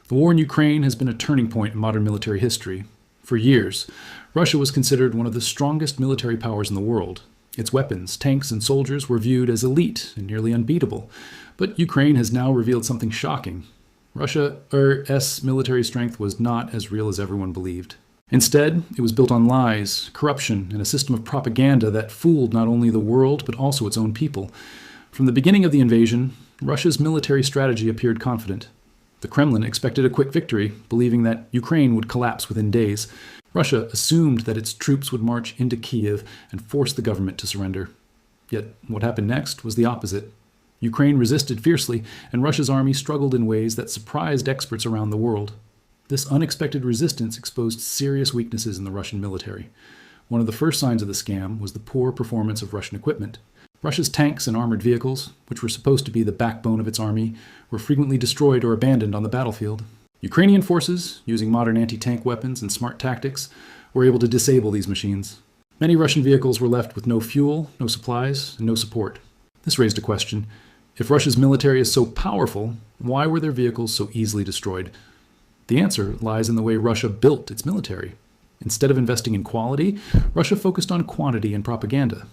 The war in Ukraine has been a turning point in modern military history. For years, Russia was considered one of the strongest military powers in the world. Its weapons, tanks, and soldiers were viewed as elite and nearly unbeatable. But Ukraine has now revealed something shocking. Russia's military strength was not as real as everyone believed. Instead, it was built on lies, corruption, and a system of propaganda that fooled not only the world but also its own people. From the beginning of the invasion, Russia's military strategy appeared confident. The Kremlin expected a quick victory, believing that Ukraine would collapse within days. Russia assumed that its troops would march into Kiev and force the government to surrender. Yet what happened next was the opposite. Ukraine resisted fiercely, and Russia's army struggled in ways that surprised experts around the world. This unexpected resistance exposed serious weaknesses in the Russian military. One of the first signs of the scam was the poor performance of Russian equipment. Russia's tanks and armored vehicles, which were supposed to be the backbone of its army, were frequently destroyed or abandoned on the battlefield. Ukrainian forces, using modern anti-tank weapons and smart tactics, were able to disable these machines. Many Russian vehicles were left with no fuel, no supplies, and no support. This raised a question. If Russia's military is so powerful, why were their vehicles so easily destroyed? The answer lies in the way Russia built its military. Instead of investing in quality, Russia focused on quantity and propaganda.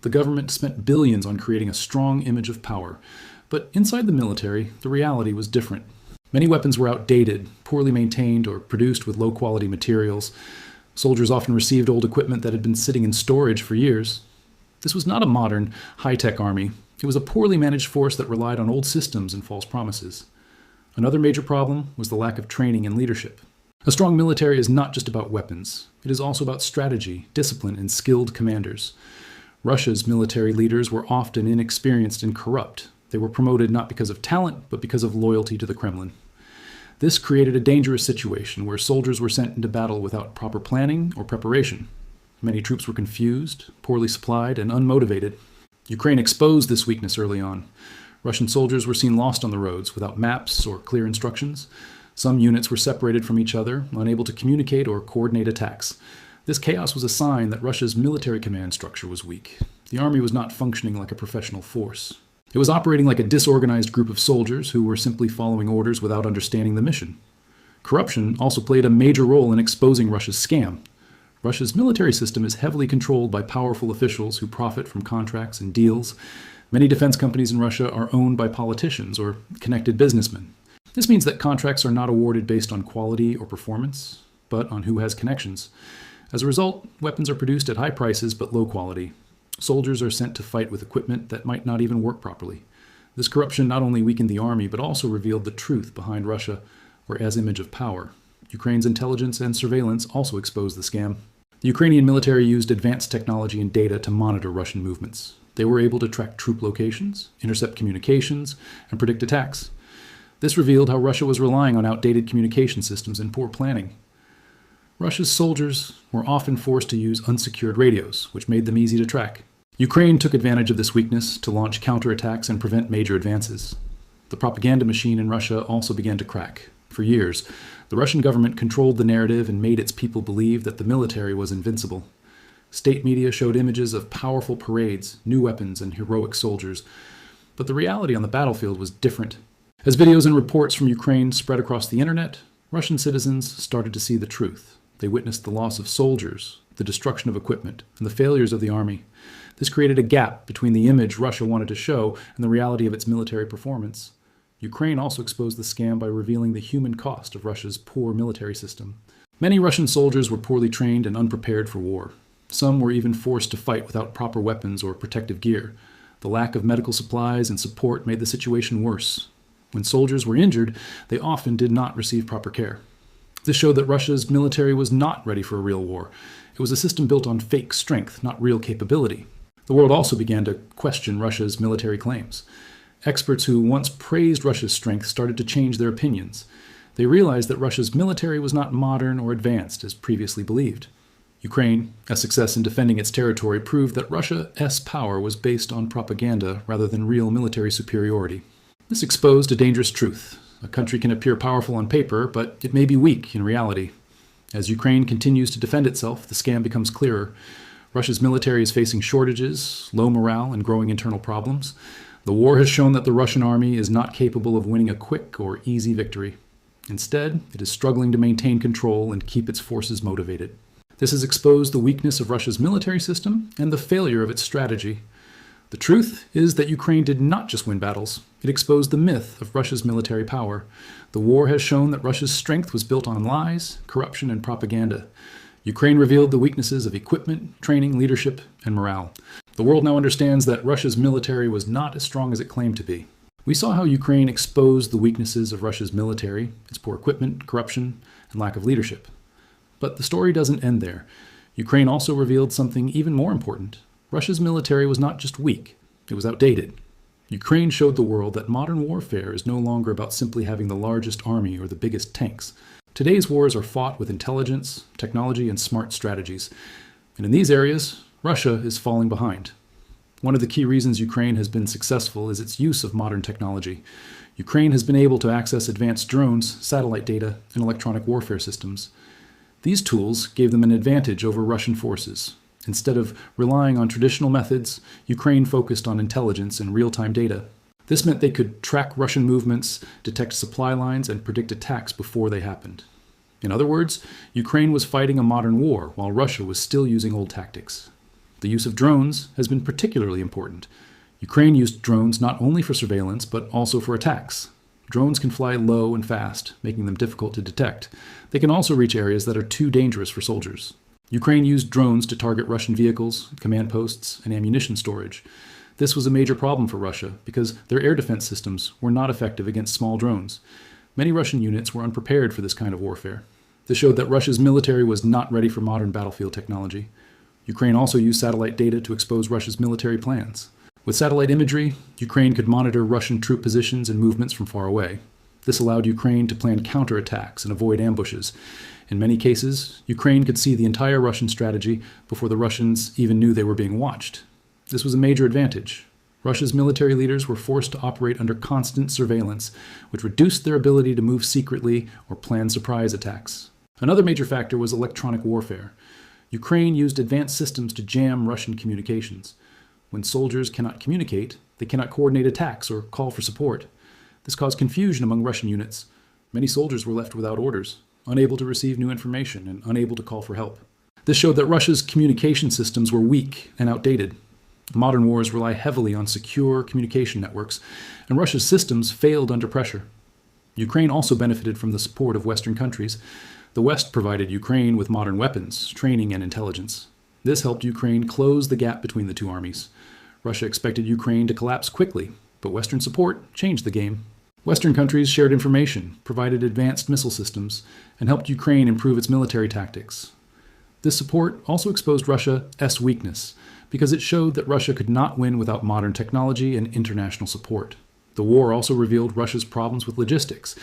The government spent billions on creating a strong image of power. But inside the military, the reality was different. Many weapons were outdated, poorly maintained, or produced with low-quality materials. Soldiers often received old equipment that had been sitting in storage for years. This was not a modern, high-tech army. It was a poorly managed force that relied on old systems and false promises. Another major problem was the lack of training and leadership. A strong military is not just about weapons. It is also about strategy, discipline, and skilled commanders. Russia's military leaders were often inexperienced and corrupt. They were promoted not because of talent, but because of loyalty to the Kremlin. This created a dangerous situation where soldiers were sent into battle without proper planning or preparation. Many troops were confused, poorly supplied, and unmotivated. Ukraine exposed this weakness early on. Russian soldiers were seen lost on the roads without maps or clear instructions. Some units were separated from each other, unable to communicate or coordinate attacks. This chaos was a sign that Russia's military command structure was weak. The army was not functioning like a professional force. It was operating like a disorganized group of soldiers who were simply following orders without understanding the mission. Corruption also played a major role in exposing Russia's scam. Russia's military system is heavily controlled by powerful officials who profit from contracts and deals. Many defense companies in Russia are owned by politicians or connected businessmen. This means that contracts are not awarded based on quality or performance, but on who has connections. As a result, weapons are produced at high prices but low quality. Soldiers are sent to fight with equipment that might not even work properly. This corruption not only weakened the army, but also revealed the truth behind Russia's image of power. Ukraine's intelligence and surveillance also exposed the scam. The Ukrainian military used advanced technology and data to monitor Russian movements. They were able to track troop locations, intercept communications, and predict attacks. This revealed how Russia was relying on outdated communication systems and poor planning. Russia's soldiers were often forced to use unsecured radios, which made them easy to track. Ukraine took advantage of this weakness to launch counterattacks and prevent major advances. The propaganda machine in Russia also began to crack. For years, the Russian government controlled the narrative and made its people believe that the military was invincible. State media showed images of powerful parades, new weapons, and heroic soldiers. But the reality on the battlefield was different. As videos and reports from Ukraine spread across the internet, Russian citizens started to see the truth. They witnessed the loss of soldiers, the destruction of equipment, and the failures of the army. This created a gap between the image Russia wanted to show and the reality of its military performance. Ukraine also exposed the scam by revealing the human cost of Russia's poor military system. Many Russian soldiers were poorly trained and unprepared for war. Some were even forced to fight without proper weapons or protective gear. The lack of medical supplies and support made the situation worse. When soldiers were injured, they often did not receive proper care. This showed that Russia's military was not ready for a real war. It was a system built on fake strength, not real capability. The world also began to question Russia's military claims. Experts who once praised Russia's strength started to change their opinions. They realized that Russia's military was not modern or advanced as previously believed. Ukraine's success in defending its territory proved that Russia's power was based on propaganda rather than real military superiority. This exposed a dangerous truth. A country can appear powerful on paper, but it may be weak in reality. As Ukraine continues to defend itself, the scam becomes clearer. Russia's military is facing shortages, low morale, and growing internal problems. The war has shown that the Russian army is not capable of winning a quick or easy victory. Instead, it is struggling to maintain control and keep its forces motivated. This has exposed the weakness of Russia's military system and the failure of its strategy. The truth is that Ukraine did not just win battles, it exposed the myth of Russia's military power. The war has shown that Russia's strength was built on lies, corruption, and propaganda. Ukraine revealed the weaknesses of equipment, training, leadership, and morale. The world now understands that Russia's military was not as strong as it claimed to be. We saw how Ukraine exposed the weaknesses of Russia's military, its poor equipment, corruption, and lack of leadership. But the story doesn't end there. Ukraine also revealed something even more important. Russia's military was not just weak, it was outdated. Ukraine showed the world that modern warfare is no longer about simply having the largest army or the biggest tanks. Today's wars are fought with intelligence, technology, and smart strategies. And in these areas, Russia is falling behind. One of the key reasons Ukraine has been successful is its use of modern technology. Ukraine has been able to access advanced drones, satellite data, and electronic warfare systems. These tools gave them an advantage over Russian forces. Instead of relying on traditional methods, Ukraine focused on intelligence and real-time data. This meant they could track Russian movements, detect supply lines, and predict attacks before they happened. In other words, Ukraine was fighting a modern war while Russia was still using old tactics. The use of drones has been particularly important. Ukraine used drones not only for surveillance, but also for attacks. Drones can fly low and fast, making them difficult to detect. They can also reach areas that are too dangerous for soldiers. Ukraine used drones to target Russian vehicles, command posts, and ammunition storage. This was a major problem for Russia because their air defense systems were not effective against small drones. Many Russian units were unprepared for this kind of warfare. This showed that Russia's military was not ready for modern battlefield technology. Ukraine also used satellite data to expose Russia's military plans. With satellite imagery, Ukraine could monitor Russian troop positions and movements from far away. This allowed Ukraine to plan counterattacks and avoid ambushes. In many cases, Ukraine could see the entire Russian strategy before the Russians even knew they were being watched. This was a major advantage. Russia's military leaders were forced to operate under constant surveillance, which reduced their ability to move secretly or plan surprise attacks. Another major factor was electronic warfare. Ukraine used advanced systems to jam Russian communications. When soldiers cannot communicate, they cannot coordinate attacks or call for support. This caused confusion among Russian units. Many soldiers were left without orders, unable to receive new information, and unable to call for help. This showed that Russia's communication systems were weak and outdated. Modern wars rely heavily on secure communication networks, and Russia's systems failed under pressure. Ukraine also benefited from the support of Western countries. The West provided Ukraine with modern weapons, training, and intelligence. This helped Ukraine close the gap between the two armies. Russia expected Ukraine to collapse quickly, but Western support changed the game. Western countries shared information, provided advanced missile systems, and helped Ukraine improve its military tactics. This support also exposed Russia's weakness, because it showed that Russia could not win without modern technology and international support. The war also revealed Russia's problems with logistics.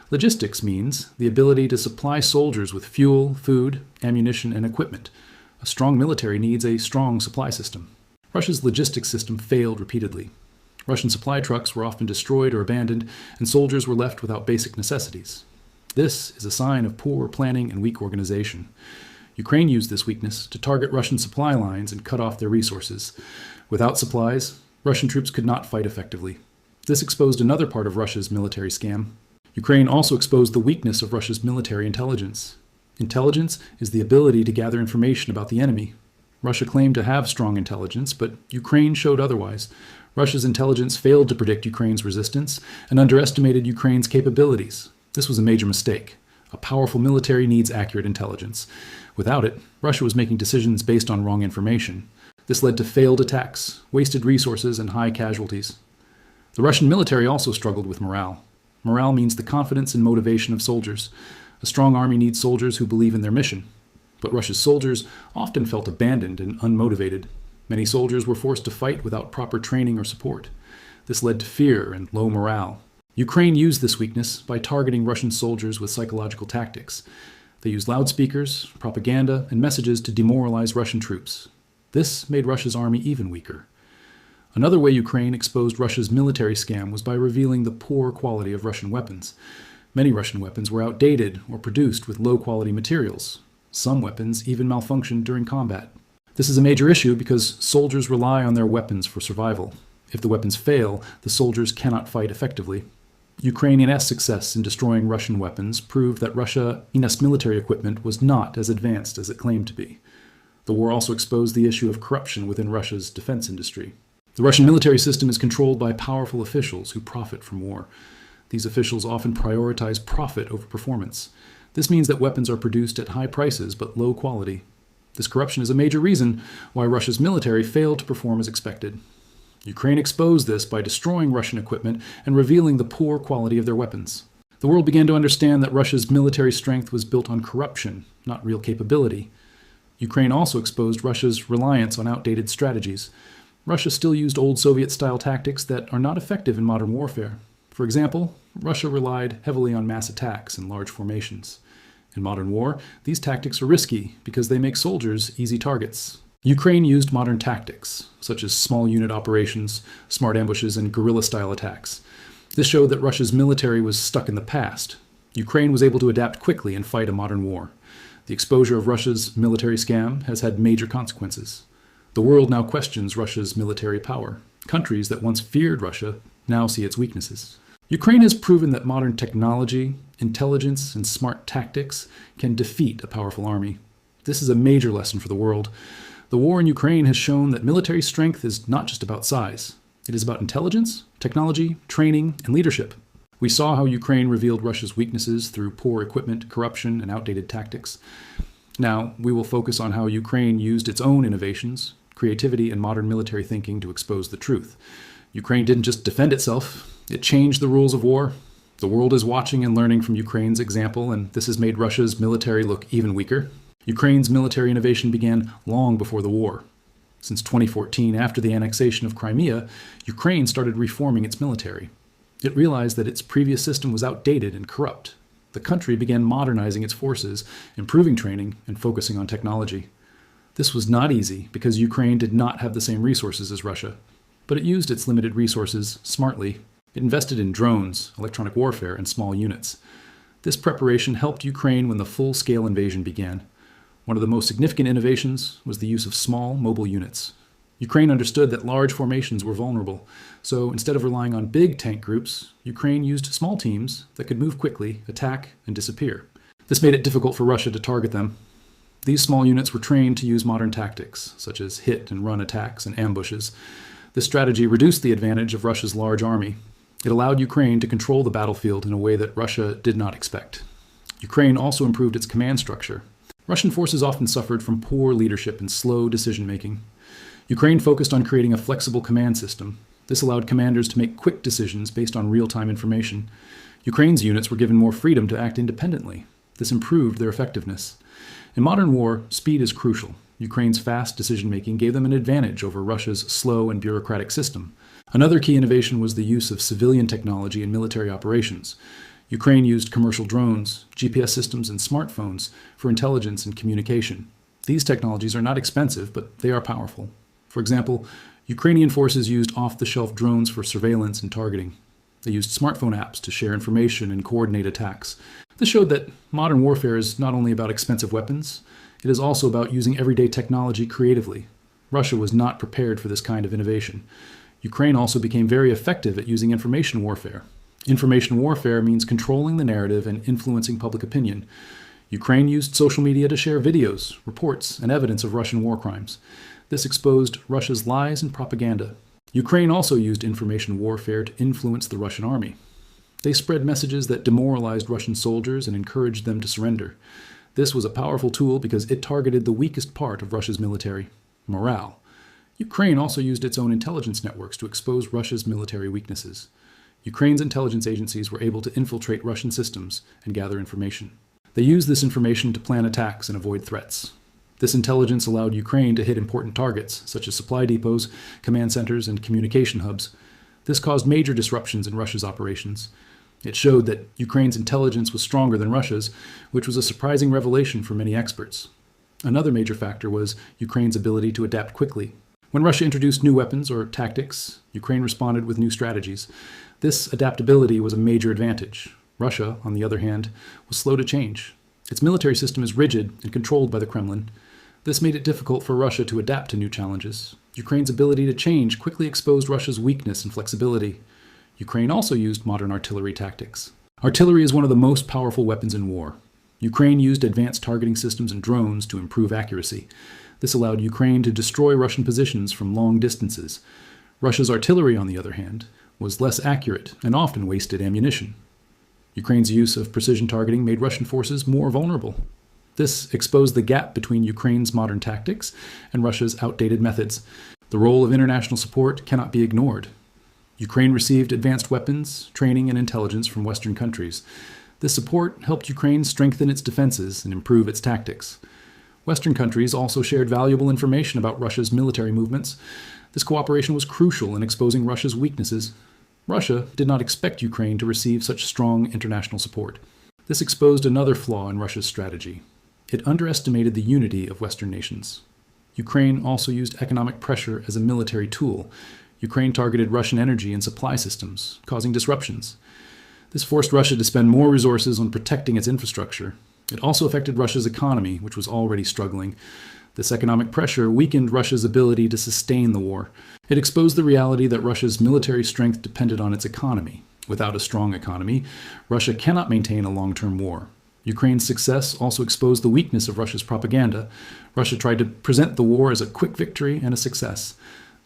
Logistics means the ability to supply soldiers with fuel, food, ammunition, and equipment. A strong military needs a strong supply system. Russia's logistics system failed repeatedly. Russian supply trucks were often destroyed or abandoned, and soldiers were left without basic necessities. This is a sign of poor planning and weak organization. Ukraine used this weakness to target Russian supply lines and cut off their resources. Without supplies, Russian troops could not fight effectively. This exposed another part of Russia's military scam. Ukraine also exposed the weakness of Russia's military intelligence. Intelligence is the ability to gather information about the enemy. Russia claimed to have strong intelligence, but Ukraine showed otherwise. Russia's intelligence failed to predict Ukraine's resistance and underestimated Ukraine's capabilities. This was a major mistake. A powerful military needs accurate intelligence. Without it, Russia was making decisions based on wrong information. This led to failed attacks, wasted resources, and high casualties. The Russian military also struggled with morale. Morale means the confidence and motivation of soldiers. A strong army needs soldiers who believe in their mission. But Russia's soldiers often felt abandoned and unmotivated. Many soldiers were forced to fight without proper training or support. This led to fear and low morale. Ukraine used this weakness by targeting Russian soldiers with psychological tactics. They used loudspeakers, propaganda, and messages to demoralize Russian troops. This made Russia's army even weaker. Another way Ukraine exposed Russia's military scam was by revealing the poor quality of Russian weapons. Many Russian weapons were outdated or produced with low-quality materials. Some weapons even malfunctioned during combat. This is a major issue because soldiers rely on their weapons for survival. If the weapons fail, the soldiers cannot fight effectively. Ukrainian success in destroying Russian weapons proved that Russia's military equipment was not as advanced as it claimed to be. The war also exposed the issue of corruption within Russia's defense industry. The Russian military system is controlled by powerful officials who profit from war. These officials often prioritize profit over performance. This means that weapons are produced at high prices but low quality. This corruption is a major reason why Russia's military failed to perform as expected. Ukraine exposed this by destroying Russian equipment and revealing the poor quality of their weapons. The world began to understand that Russia's military strength was built on corruption, not real capability. Ukraine also exposed Russia's reliance on outdated strategies. Russia still used old Soviet-style tactics that are not effective in modern warfare. For example, Russia relied heavily on mass attacks in large formations. In modern war, these tactics are risky because they make soldiers easy targets. Ukraine used modern tactics, such as small unit operations, smart ambushes, and guerrilla-style attacks. This showed that Russia's military was stuck in the past. Ukraine was able to adapt quickly and fight a modern war. The exposure of Russia's military scam has had major consequences. The world now questions Russia's military power. Countries that once feared Russia now see its weaknesses. Ukraine has proven that modern technology, intelligence, and smart tactics can defeat a powerful army. This is a major lesson for the world. The war in Ukraine has shown that military strength is not just about size. It is about intelligence, technology, training, and leadership. We saw how Ukraine revealed Russia's weaknesses through poor equipment, corruption, and outdated tactics. Now, we will focus on how Ukraine used its own innovations, creativity, and modern military thinking to expose the truth. Ukraine didn't just defend itself, it changed the rules of war. The world is watching and learning from Ukraine's example, and this has made Russia's military look even weaker. Ukraine's military innovation began long before the war. Since 2014, after the annexation of Crimea, Ukraine started reforming its military. It realized that its previous system was outdated and corrupt. The country began modernizing its forces, improving training, and focusing on technology. This was not easy because Ukraine did not have the same resources as Russia, but it used its limited resources smartly. It invested in drones, electronic warfare, and small units. This preparation helped Ukraine when the full-scale invasion began. One of the most significant innovations was the use of small, mobile units. Ukraine understood that large formations were vulnerable, so instead of relying on big tank groups, Ukraine used small teams that could move quickly, attack, and disappear. This made it difficult for Russia to target them. These small units were trained to use modern tactics, such as hit and run attacks and ambushes. This strategy reduced the advantage of Russia's large army. It allowed Ukraine to control the battlefield in a way that Russia did not expect. Ukraine also improved its command structure. Russian forces often suffered from poor leadership and slow decision-making. Ukraine focused on creating a flexible command system. This allowed commanders to make quick decisions based on real-time information. Ukraine's units were given more freedom to act independently. This improved their effectiveness. In modern war, speed is crucial. Ukraine's fast decision-making gave them an advantage over Russia's slow and bureaucratic system. Another key innovation was the use of civilian technology in military operations. Ukraine used commercial drones, GPS systems, and smartphones for intelligence and communication. These technologies are not expensive, but they are powerful. For example, Ukrainian forces used off-the-shelf drones for surveillance and targeting. They used smartphone apps to share information and coordinate attacks. This showed that modern warfare is not only about expensive weapons, it is also about using everyday technology creatively. Russia was not prepared for this kind of innovation. Ukraine also became very effective at using information warfare. Information warfare means controlling the narrative and influencing public opinion. Ukraine used social media to share videos, reports, and evidence of Russian war crimes. This exposed Russia's lies and propaganda. Ukraine also used information warfare to influence the Russian army. They spread messages that demoralized Russian soldiers and encouraged them to surrender. This was a powerful tool because it targeted the weakest part of Russia's military, morale. Ukraine also used its own intelligence networks to expose Russia's military weaknesses. Ukraine's intelligence agencies were able to infiltrate Russian systems and gather information. They used this information to plan attacks and avoid threats. This intelligence allowed Ukraine to hit important targets, such as supply depots, command centers, and communication hubs. This caused major disruptions in Russia's operations. It showed that Ukraine's intelligence was stronger than Russia's, which was a surprising revelation for many experts. Another major factor was Ukraine's ability to adapt quickly. When Russia introduced new weapons or tactics, Ukraine responded with new strategies. This adaptability was a major advantage. Russia, on the other hand, was slow to change. Its military system is rigid and controlled by the Kremlin. This made it difficult for Russia to adapt to new challenges. Ukraine's ability to change quickly exposed Russia's weakness and flexibility. Ukraine also used modern artillery tactics. Artillery is one of the most powerful weapons in war. Ukraine used advanced targeting systems and drones to improve accuracy. This allowed Ukraine to destroy Russian positions from long distances. Russia's artillery, on the other hand, was less accurate and often wasted ammunition. Ukraine's use of precision targeting made Russian forces more vulnerable. This exposed the gap between Ukraine's modern tactics and Russia's outdated methods. The role of international support cannot be ignored. Ukraine received advanced weapons, training, and intelligence from Western countries. This support helped Ukraine strengthen its defenses and improve its tactics. Western countries also shared valuable information about Russia's military movements. This cooperation was crucial in exposing Russia's weaknesses. Russia did not expect Ukraine to receive such strong international support. This exposed another flaw in Russia's strategy. It underestimated the unity of Western nations. Ukraine also used economic pressure as a military tool. Ukraine targeted Russian energy and supply systems, causing disruptions. This forced Russia to spend more resources on protecting its infrastructure. It also affected Russia's economy, which was already struggling. This economic pressure weakened Russia's ability to sustain the war. It exposed the reality that Russia's military strength depended on its economy. Without a strong economy, Russia cannot maintain a long-term war. Ukraine's success also exposed the weakness of Russia's propaganda. Russia tried to present the war as a quick victory and a success.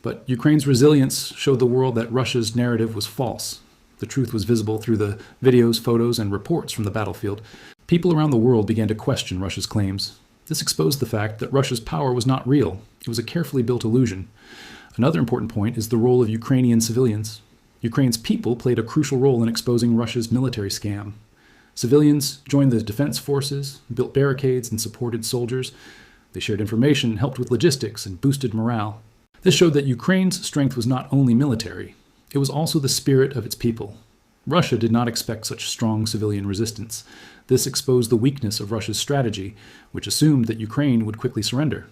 But Ukraine's resilience showed the world that Russia's narrative was false. The truth was visible through the videos, photos, and reports from the battlefield. People around the world began to question Russia's claims. This exposed the fact that Russia's power was not real. It was a carefully built illusion. Another important point is the role of Ukrainian civilians. Ukraine's people played a crucial role in exposing Russia's military scam. Civilians joined the defense forces, built barricades, and supported soldiers. They shared information, helped with logistics, and boosted morale. This showed that Ukraine's strength was not only military, it was also the spirit of its people. Russia did not expect such strong civilian resistance. This exposed the weakness of Russia's strategy, which assumed that Ukraine would quickly surrender.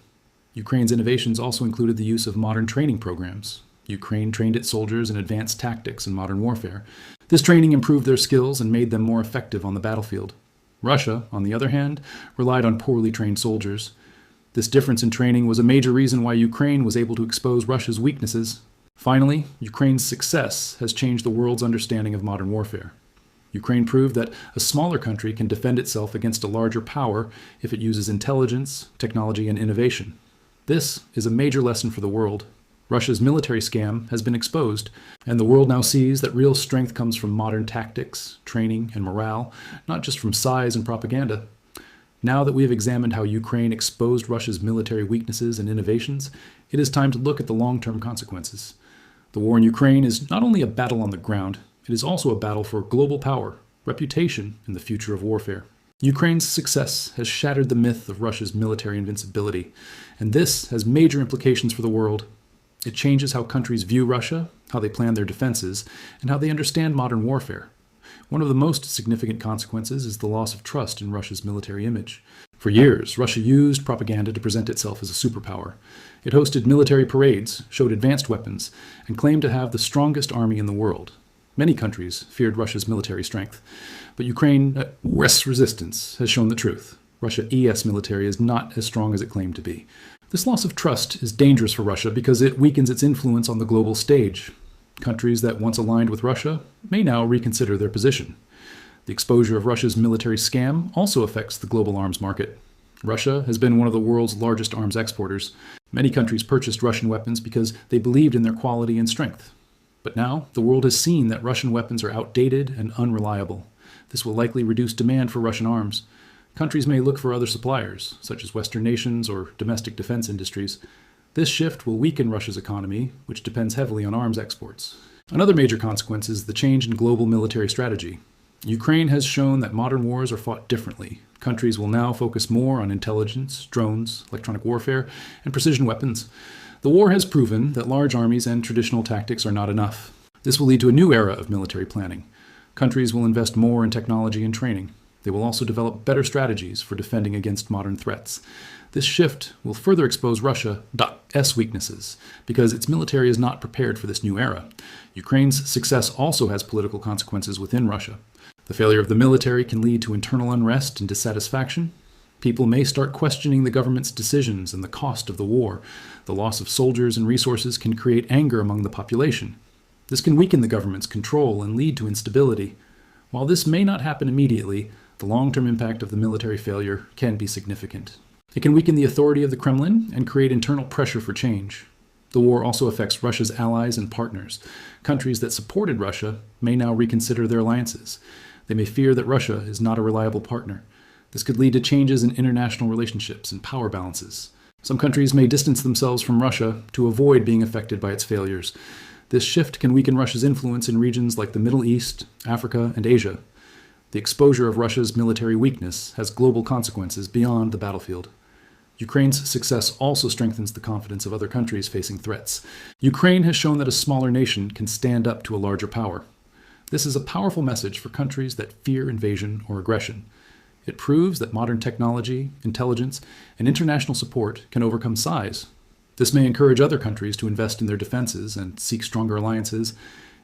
Ukraine's innovations also included the use of modern training programs. Ukraine trained its soldiers in advanced tactics and modern warfare. This training improved their skills and made them more effective on the battlefield. Russia, on the other hand, relied on poorly trained soldiers. This difference in training was a major reason why Ukraine was able to expose Russia's weaknesses. Finally, Ukraine's success has changed the world's understanding of modern warfare. Ukraine proved that a smaller country can defend itself against a larger power if it uses intelligence, technology, and innovation. This is a major lesson for the world. Russia's military scam has been exposed, and the world now sees that real strength comes from modern tactics, training, and morale, not just from size and propaganda. Now that we have examined how Ukraine exposed Russia's military weaknesses and innovations, it is time to look at the long-term consequences. The war in Ukraine is not only a battle on the ground, it is also a battle for global power, reputation, and the future of warfare. Ukraine's success has shattered the myth of Russia's military invincibility, and this has major implications for the world. It changes how countries view Russia, how they plan their defenses, and how they understand modern warfare. One of the most significant consequences is the loss of trust in Russia's military image. For years, Russia used propaganda to present itself as a superpower. It hosted military parades, showed advanced weapons, and claimed to have the strongest army in the world. Many countries feared Russia's military strength, but Ukraine's resistance has shown the truth. Russia's military is not as strong as it claimed to be. This loss of trust is dangerous for Russia because it weakens its influence on the global stage. Countries that once aligned with Russia may now reconsider their position. The exposure of Russia's military scam also affects the global arms market. Russia has been one of the world's largest arms exporters. Many countries purchased Russian weapons because they believed in their quality and strength. But now, the world has seen that Russian weapons are outdated and unreliable. This will likely reduce demand for Russian arms. Countries may look for other suppliers, such as Western nations or domestic defense industries. This shift will weaken Russia's economy, which depends heavily on arms exports. Another major consequence is the change in global military strategy. Ukraine has shown that modern wars are fought differently. Countries will now focus more on intelligence, drones, electronic warfare, and precision weapons. The war has proven that large armies and traditional tactics are not enough. This will lead to a new era of military planning. Countries will invest more in technology and training. They will also develop better strategies for defending against modern threats. This shift will further expose Russia's weaknesses because its military is not prepared for this new era. Ukraine's success also has political consequences within Russia. The failure of the military can lead to internal unrest and dissatisfaction. People may start questioning the government's decisions and the cost of the war. The loss of soldiers and resources can create anger among the population. This can weaken the government's control and lead to instability. While this may not happen immediately, the long-term impact of the military failure can be significant. It can weaken the authority of the Kremlin and create internal pressure for change. The war also affects Russia's allies and partners. Countries that supported Russia may now reconsider their alliances. They may fear that Russia is not a reliable partner. This could lead to changes in international relationships and power balances. Some countries may distance themselves from Russia to avoid being affected by its failures. This shift can weaken Russia's influence in regions like the Middle East, Africa, and Asia. The exposure of Russia's military weakness has global consequences beyond the battlefield. Ukraine's success also strengthens the confidence of other countries facing threats. Ukraine has shown that a smaller nation can stand up to a larger power. This is a powerful message for countries that fear invasion or aggression. It proves that modern technology, intelligence, and international support can overcome size. This may encourage other countries to invest in their defenses and seek stronger alliances.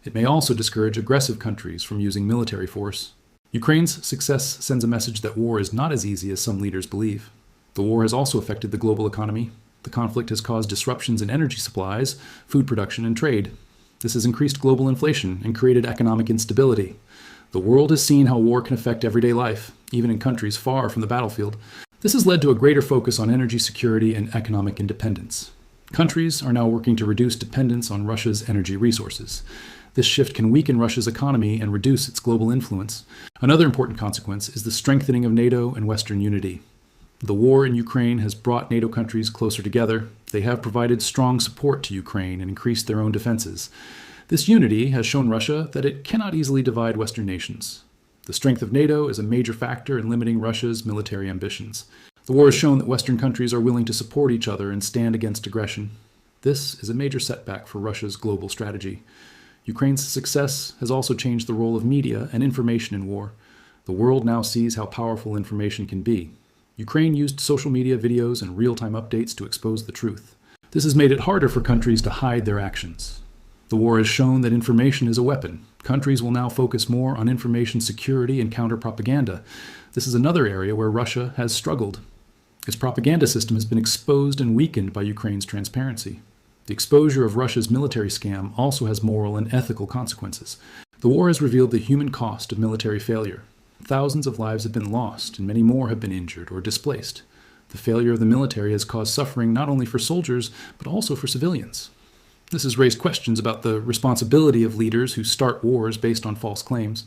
It may also discourage aggressive countries from using military force. Ukraine's success sends a message that war is not as easy as some leaders believe. The war has also affected the global economy. The conflict has caused disruptions in energy supplies, food production, and trade. This has increased global inflation and created economic instability. The world has seen how war can affect everyday life, even in countries far from the battlefield. This has led to a greater focus on energy security and economic independence. Countries are now working to reduce dependence on Russia's energy resources. This shift can weaken Russia's economy and reduce its global influence. Another important consequence is the strengthening of NATO and Western unity. The war in Ukraine has brought NATO countries closer together. They have provided strong support to Ukraine and increased their own defenses. This unity has shown Russia that it cannot easily divide Western nations. The strength of NATO is a major factor in limiting Russia's military ambitions. The war has shown that Western countries are willing to support each other and stand against aggression. This is a major setback for Russia's global strategy. Ukraine's success has also changed the role of media and information in war. The world now sees how powerful information can be. Ukraine used social media videos and real-time updates to expose the truth. This has made it harder for countries to hide their actions. The war has shown that information is a weapon. Countries will now focus more on information security and counter-propaganda. This is another area where Russia has struggled. Its propaganda system has been exposed and weakened by Ukraine's transparency. The exposure of Russia's military scam also has moral and ethical consequences. The war has revealed the human cost of military failure. Thousands of lives have been lost, and many more have been injured or displaced. The failure of the military has caused suffering not only for soldiers, but also for civilians. This has raised questions about the responsibility of leaders who start wars based on false claims.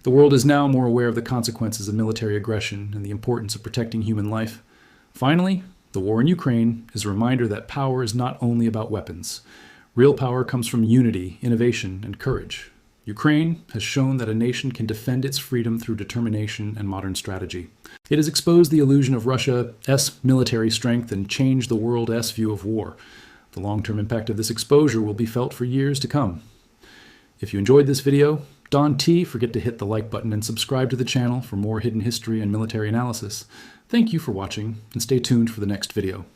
The world is now more aware of the consequences of military aggression and the importance of protecting human life. Finally, the war in Ukraine is a reminder that power is not only about weapons. Real power comes from unity, innovation, and courage. Ukraine has shown that a nation can defend its freedom through determination and modern strategy. It has exposed the illusion of Russia's military strength and changed the world's view of war. The long-term impact of this exposure will be felt for years to come. If you enjoyed this video, don't forget to hit the like button and subscribe to the channel for more hidden history and military analysis. Thank you for watching, and stay tuned for the next video.